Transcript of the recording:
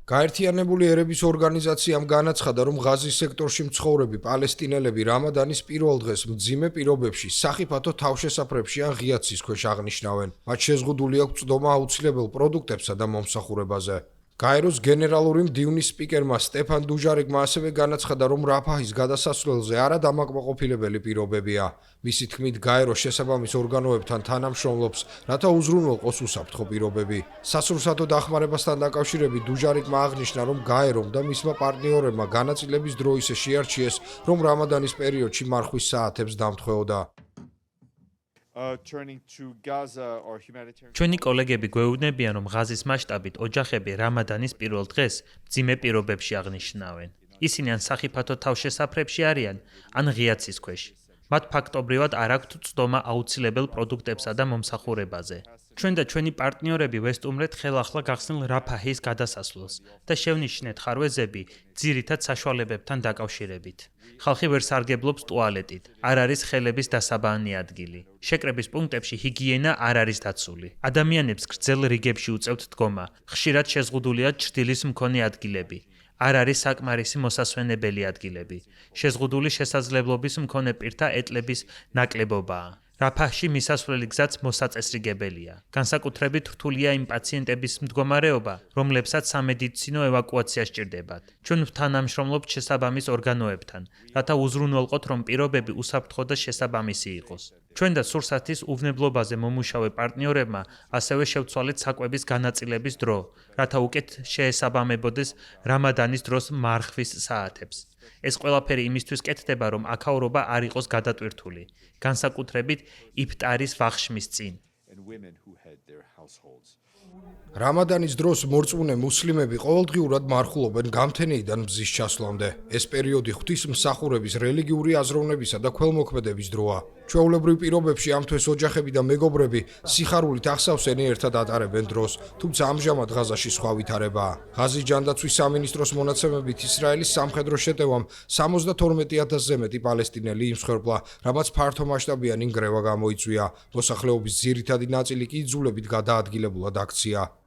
გაერთიანებული ერების ორგანიზაციამ განაცხადა, რომ ღაზის სექტორში მცხოვრები პალესტინელები რამადანის პირველ დღეს მძიმე პირობებში, სახიფათო თავშესაფრებში ან ღია ცის ქვეშ აღნიშნავენ. მათ შეზღუდული აქვს წვდომა აუცილებელ პროდუქტებსა და მომსახურებაზე. გაეროს გენერალური მდივნის სპიკერმა სტეფან დუჟარიკმა ასევე განაცხადა, რომ რაფაჰის გადასასვლელზე არა დამაკმაყოფილებელი პირობებია. მისი თქმით, გაერო შესაბამის ორგანოებთან თანამშრომლობს, რათა უზრუნველყოს უსაფრთხო პირობები. სასურსათო დახმარებასთან დაკავშირებით დუჟარიკმა აღნიშნა, რომ გაერომ და მისმა პარტნიორებმა განაწილების დრო ისე შეარჩიეს, რომ რამადანის პერიოდში მარხვის საათებს დამთხვეოდა. ჩვენი კოლეგები გვეუბნებიან, რომ ღაზის მასშტაბით ოჯახები რამადანის პირველ დღეს მძიმე პირობებში აღნიშნავენ. ისინი ან სახიფათო თავშესაფრებში არიან, ან ღია ცის ქვეშ. მათ ფაქტობრივად არ აქვთ წვდომა აუცილებელ პროდუქტებსა და მომსახურებაზე. ჩვენ და ჩვენი პარტნიორები ვესტუმრეთ ხელახლა გახსნილ რაფაჰის გადასასვლელს და შევნიშნეთ ხარვეზები ძირითად საშუალებებთან დაკავშირებით. ხალხი ვერ სარგებლობს ტუალეტით, არ არის ხელების დასაბანი ადგილი. შეკრების პუნქტებში ჰიგიენა არ არის დაცული. ადამიანებს გრძელ რიგებში უწევთ დგომა, ხშირად შეზღუდულია ჩრდილის მქონე ადგილები. არ არის საკმარისი მოსასვენებელი ადგილები. შეზღუდული შესაძლებლობის მქონე პირთა ეტლების ნაკლებობაა. რაფაჰში მისასვლელი გზაც მოსაწესრიგებელია. განსაკუთრებით რთულია იმ პაციენტების მდგომარეობა, რომლებსაც სამედიცინო ევაკუაცია სჭირდებათ. ჩვენ თანამშრომლობთ შესაბამის ორგანოებთან, რათა უზრუნველყოთ, რომ პირობები უსაფრთხო და შესაბამისი იყოს. ჩვენ და სურსათის უვნებლობაზე მომუშავე პარტნიორებმა ასევე შევცვალეთ საკვების განაწილების დრო, რათა უკეთ შეესაბამებოდეს რამადანის დროს მარხვის საათებს. ეს ყველაფერი იმისთვის კეთდება, რომ აქაურობა არ იყოს გადატვირთული, განსაკუთრებით იფტარის ვახშმის წინ. რამადანის დროს მორწმუნე მუსლიმები ყოველდღიურად მარხულობენ გამთენეიდან მზის ჩასვლამდე. ეს პერიოდი ღვთისმსახურების, რელიგიური აზროვნებისა და ქველმოქმედების დროა. ჩვეულებრივ პირობებში ამ თვეს ოჯახები და მეგობრები სიხარულით ახსავსენი ერთად ატარებენ დროს, თუმცა ამჟამად ღაზაში სხვა ვითარებაა. ღაზის ჯანდაცვის სამინისტროს მონაცემებით ისრაელის სამხედრო შეტევამ 72,000-ზე მეტი პალესტინელი იმსხვერპლა, რამაც ფართომასშტაბიანი ნგრევა გამოიწვია. მოსახლეობის ძირითადი ნაწილი კი იძულებით გადაადგილებულად აქცია.